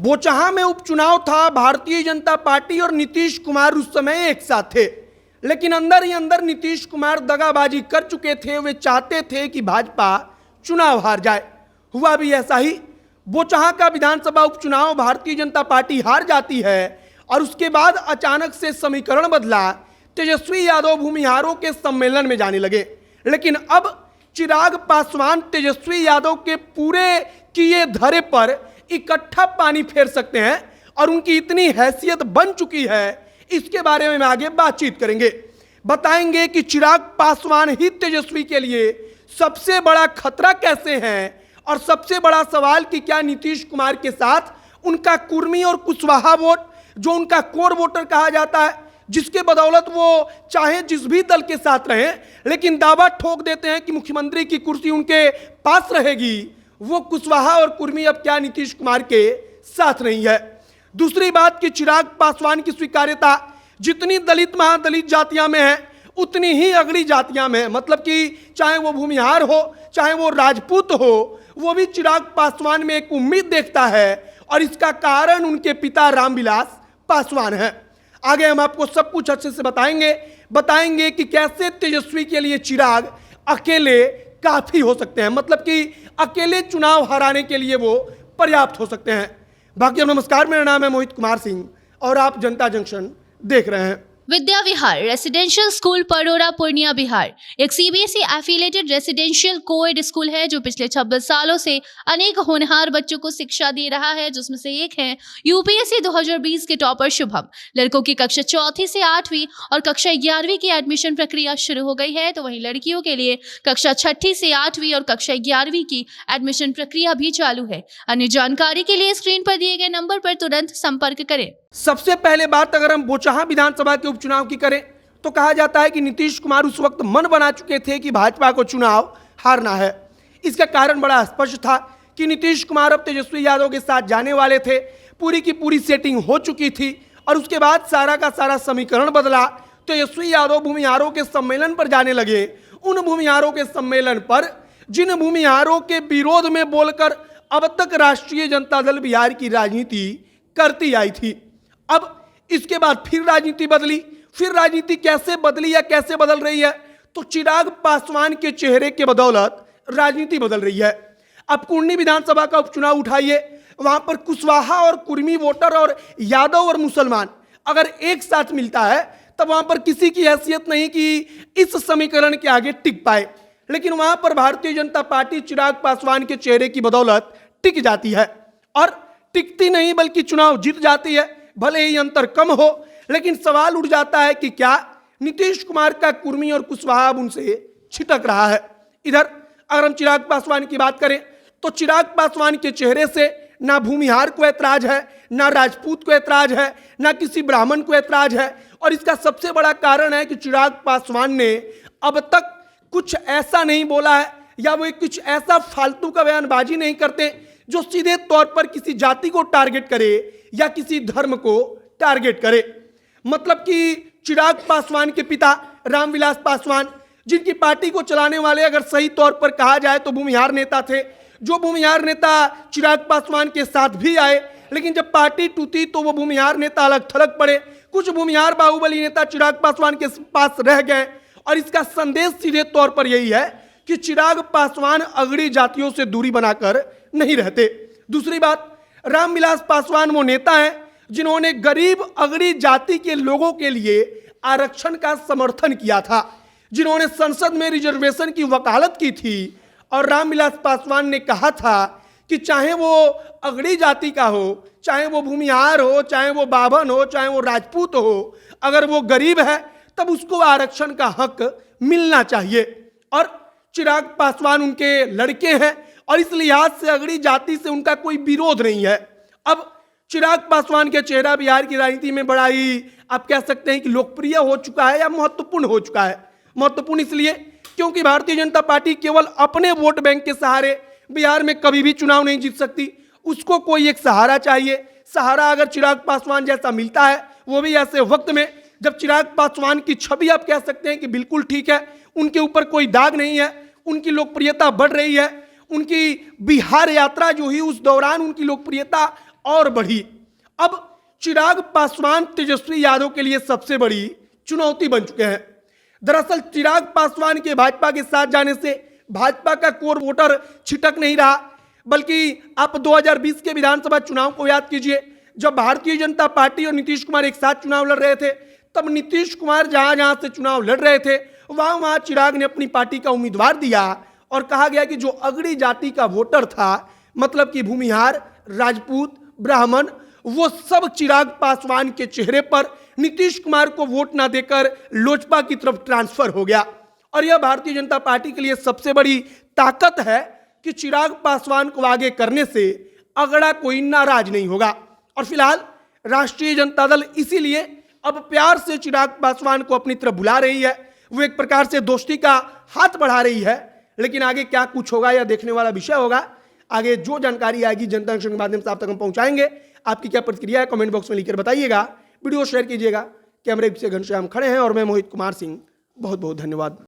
बोचहां में उपचुनाव था, भारतीय जनता पार्टी और नीतीश कुमार उस समय एक साथ थे, लेकिन अंदर ही अंदर नीतीश कुमार दगाबाजी कर चुके थे। वे चाहते थे कि भाजपा चुनाव हार जाए। हुआ भी ऐसा ही। बोचहां का विधानसभा उपचुनाव भारतीय जनता पार्टी हार जाती है और उसके बाद अचानक से समीकरण बदला। तेजस्वी यादव भूमिहारों के सम्मेलन में जाने लगे, लेकिन अब चिराग पासवान तेजस्वी यादव के पूरे किए धरे पर इकट्ठा पानी फेर सकते हैं और उनकी इतनी हैसियत बन चुकी है, इसके बारे में आगे बातचीत करेंगे। बताएंगे कि चिराग पासवान ही तेजस्वी के लिए सबसे बड़ा खतरा कैसे हैं और सबसे बड़ा सवाल कि क्या नीतीश कुमार के साथ उनका कुर्मी और कुशवाहा वोट, जो उनका कोर वोटर कहा जाता है, जिसके बदौलत वो चाहे जिस भी दल के साथ रहें लेकिन दावा ठोक देते हैं कि मुख्यमंत्री की कुर्सी उनके पास रहेगी, वो कुशवाहा और कुर्मी अब क्या नीतीश कुमार के साथ नहीं है। दूसरी बात कि चिराग पासवान की स्वीकार्यता जितनी दलित महादलित जातियां में है उतनी ही अगड़ी जातियां में है। मतलब कि चाहे वो भूमिहार हो चाहे वो राजपूत हो, वो भी चिराग पासवान में एक उम्मीद देखता है और इसका कारण उनके पिता रामविलास पासवान है। आगे हम आपको सब कुछ अच्छे से बताएंगे कि कैसे तेजस्वी के लिए चिराग अकेले काफी हो सकते हैं, मतलब कि अकेले चुनाव हराने के लिए वो पर्याप्त हो सकते हैं। बाकी नमस्कार, मेरा नाम है मोहित कुमार सिंह और आप जनता जंक्शन देख रहे हैं। विद्या विहार रेसिडेंशियल स्कूल परोरा पूर्णिया बिहार एक CBSE affiliated residential coed school है जो पिछले 26 सालों से अनेक होनहार बच्चों को शिक्षा दे रहा है, जिसमें से एक है यूपीएससी 2020 के टॉपर शुभम। लड़कों की कक्षा 4वीं से 8वीं और कक्षा 11वीं की एडमिशन प्रक्रिया शुरू हो गई है, तो वहीं लड़कियों के लिए कक्षा 6वीं से 8वीं और कक्षा 11वीं की एडमिशन प्रक्रिया भी चालू है। अन्य जानकारी के लिए स्क्रीन पर दिए गए नंबर पर तुरंत संपर्क करें। सबसे पहले बात अगर हम बोचहां विधानसभा के उपचुनाव की करें तो कहा जाता है कि नीतीश कुमार उस वक्त मन बना चुके थे कि भाजपा को चुनाव हारना है। इसका कारण बड़ा स्पष्ट था कि नीतीश कुमार अब तेजस्वी यादव के साथ जाने वाले थे, पूरी की पूरी सेटिंग हो चुकी थी और उसके बाद सारा का सारा समीकरण बदला। तेजस्वी यादव भूमिहारों के सम्मेलन पर जाने लगे। उन भूमिहारों के सम्मेलन पर जिन भूमिहारों के विरोध में बोलकर अब तक राष्ट्रीय जनता दल बिहार की राजनीति करती आई थी, अब इसके बाद फिर राजनीति बदली। फिर राजनीति कैसे बदली या कैसे बदल रही है, तो चिराग पासवान के चेहरे के बदौलत राजनीति बदल रही है। अब कुर्नी विधानसभा का उपचुनाव उठाइए, वहां पर कुशवाहा और कुर्मी वोटर और यादव और मुसलमान अगर एक साथ मिलता है तब वहां पर किसी की हैसियत नहीं कि इस समीकरण के आगे टिक पाए, लेकिन वहां पर भारतीय जनता पार्टी चिराग पासवान के चेहरे की बदौलत टिक जाती है और टिकती नहीं बल्कि चुनाव जीत जाती है। भले ही अंतर कम हो, लेकिन सवाल उठ जाता है कि क्या नीतीश कुमार का कुर्मी और कुशवाहा उनसे छिटक रहा है। इधर अगर हम चिराग पासवान की बात करें तो चिराग पासवान के चेहरे से ना भूमिहार को ऐतराज है, ना राजपूत को ऐतराज है, ना किसी ब्राह्मण को ऐतराज है। और इसका सबसे बड़ा कारण है कि चिराग पासवान ने अब तक कुछ ऐसा नहीं बोला है या वो कुछ ऐसा फालतू का बयानबाजी नहीं करते जो सीधे तौर पर किसी जाति को टारगेट करे या किसी धर्म को टारगेट करे। मतलब कि चिराग पासवान के पिता रामविलास पासवान, जिनकी पार्टी को चलाने वाले अगर सही तौर पर कहा जाए तो भूमिहार नेता थे, जो भूमिहार नेता चिराग पासवान के साथ भी आए, लेकिन जब पार्टी टूटी तो वो भूमिहार नेता अलग थलग पड़े। कुछ भूमिहार बाहुबली नेता चिराग पासवान के पास रह गए और इसका संदेश सीधे तौर पर यही है कि चिराग पासवान अगड़ी जातियों से दूरी बनाकर नहीं रहते। दूसरी बात, रामविलास पासवान वो नेता हैं जिन्होंने गरीब अगड़ी जाति के लोगों के लिए आरक्षण का समर्थन किया था, जिन्होंने संसद में रिजर्वेशन की वकालत की थी। और रामविलास पासवान ने कहा था कि चाहे वो अगड़ी जाति का हो, चाहे वो भूमिहार हो, चाहे वो बाभन हो, चाहे वो राजपूत हो, अगर वो गरीब है तब उसको आरक्षण का हक मिलना चाहिए। और चिराग पासवान उनके लड़के हैं और इस लिहाज से अगड़ी जाति से उनका कोई विरोध नहीं है। अब चिराग पासवान के चेहरा बिहार की राजनीति में बड़ा ही आप कह सकते हैं कि लोकप्रिय हो चुका है या महत्वपूर्ण हो चुका है। महत्वपूर्ण इसलिए क्योंकि भारतीय जनता पार्टी केवल अपने वोट बैंक के सहारे बिहार में कभी भी चुनाव नहीं जीत सकती, उसको कोई एक सहारा चाहिए। सहारा अगर चिराग पासवान जैसा मिलता है, वो भी ऐसे वक्त में जब चिराग पासवान की छवि आप कह सकते हैं कि बिल्कुल ठीक है, उनके ऊपर कोई दाग नहीं है, उनकी लोकप्रियता बढ़ रही है, उनकी बिहार यात्रा जो हुई उस दौरान उनकी लोकप्रियता और बढ़ी। अब चिराग पासवान तेजस्वी यादव के लिए सबसे बड़ी चुनौती बन चुके हैं। दरअसल चिराग पासवान के भाजपा के साथ जाने से भाजपा का कोर वोटर छिटक नहीं रहा, बल्कि आप 2020 के विधानसभा चुनाव को याद कीजिए, जब भारतीय जनता पार्टी और नीतीश कुमार एक साथ चुनाव लड़ रहे थे, तब नीतीश कुमार जहां जहां से चुनाव लड़ रहे थे वहां वहां चिराग ने अपनी पार्टी का उम्मीदवार दिया और कहा गया कि जो अगड़ी जाति का वोटर था, मतलब कि भूमिहार, राजपूत, ब्राह्मण, वो सब चिराग पासवान के चेहरे पर नीतीश कुमार को वोट ना देकर लोजपा की तरफ ट्रांसफर हो गया। और यह भारतीय जनता पार्टी के लिए सबसे बड़ी ताकत है कि चिराग पासवान को आगे करने से अगड़ा कोई नाराज नहीं होगा। और फिलहाल राष्ट्रीय जनता दल इसीलिए अब प्यार से चिराग पासवान को अपनी तरफ बुला रही है, वो एक प्रकार से दोस्ती का हाथ बढ़ा रही है। लेकिन आगे क्या कुछ होगा यह देखने वाला विषय होगा। आगे जो जानकारी आएगी जनता जंक्शन के माध्यम से आप तक हम पहुंचाएंगे। आपकी क्या प्रतिक्रिया है कमेंट बॉक्स में लिखकर बताइएगा, वीडियो शेयर कीजिएगा। कैमरे से घनश्याम खड़े हैं और मैं मोहित कुमार सिंह। बहुत बहुत धन्यवाद।